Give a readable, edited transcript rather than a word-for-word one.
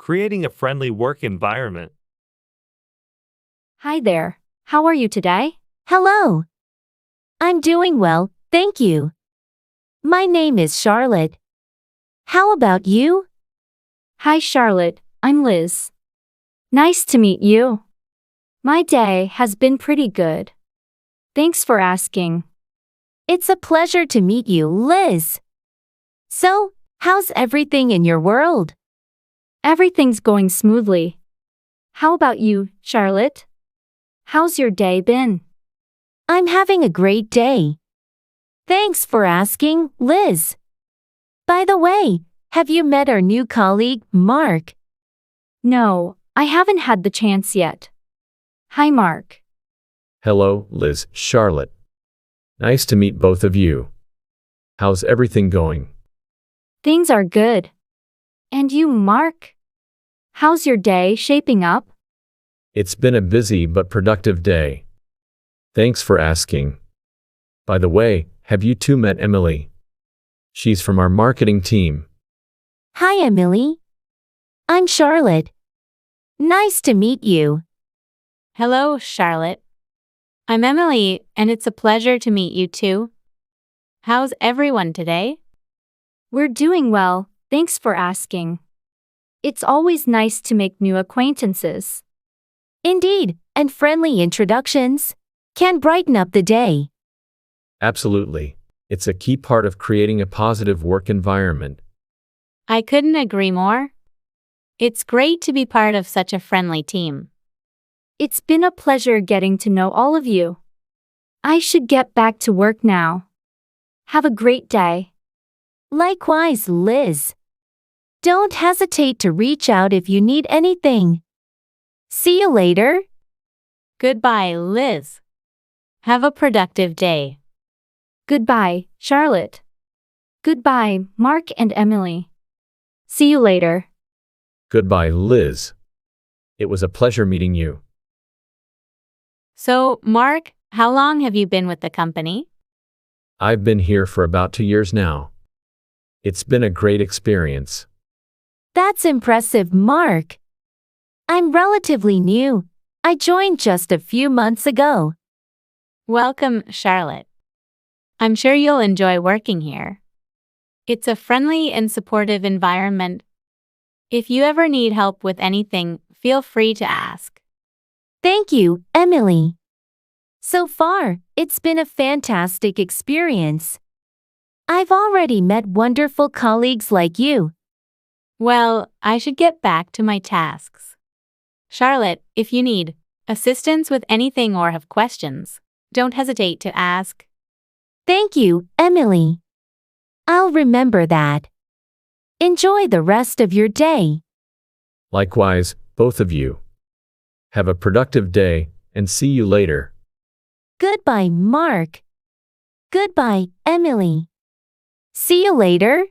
creating a friendly work environment. Hi there. How are you today? Hello. I'm doing well, thank you. My name is Charlotte. How about you? Hi, Charlotte. I'm Liz. Nice to meet you. My day has been pretty good. Thanks for asking. It's a pleasure to meet you, Liz. So, how's everything in your world? Everything's going smoothly. How about you, Charlotte? How's your day been? I'm having a great day. Thanks for asking, Liz. By the way, have you met our new colleague, Mark? No, I haven't had the chance yet. Hi, Mark. Hello, Liz, Charlotte. Nice to meet both of you. How's everything going? Things are good. And you, Mark? How's your day shaping up? It's been a busy but productive day. Thanks for asking. By the way, have you two met Emily? She's from our marketing team. Hi, Emily. I'm Charlotte. Nice to meet you. Hello, Charlotte. I'm Emily, and it's a pleasure to meet you too. How's everyone today? We're doing well, thanks for asking. It's always nice to make new acquaintances. Indeed, and friendly introductions can brighten up the day. Absolutely. It's a key part of creating a positive work environment. I couldn't agree more. It's great to be part of such a friendly team. It's been a pleasure getting to know all of you. I should get back to work now. Have a great day. Likewise, Liz. Don't hesitate to reach out if you need anything. See you later. Goodbye, Liz. Have a productive day. Goodbye, Charlotte. Goodbye, Mark and Emily. See you later. Goodbye, Liz. It was a pleasure meeting you. So, Mark, how long have you been with the company? I've been here for about 2 years now. It's been a great experience. That's impressive, Mark. I'm relatively new. I joined just a few months ago. Welcome, Charlotte. I'm sure you'll enjoy working here. It's a friendly and supportive environment. If you ever need help with anything, feel free to ask. Thank you, Emily. So far, it's been a fantastic experience. I've already met wonderful colleagues like you. Well, I should get back to my tasks. Charlotte, if you need assistance with anything or have questions, don't hesitate to ask. Thank you, Emily. I'll remember that. Enjoy the rest of your day. Likewise, both of you. Have a productive day, and see you later. Goodbye, Mark. Goodbye, Emily. See you later.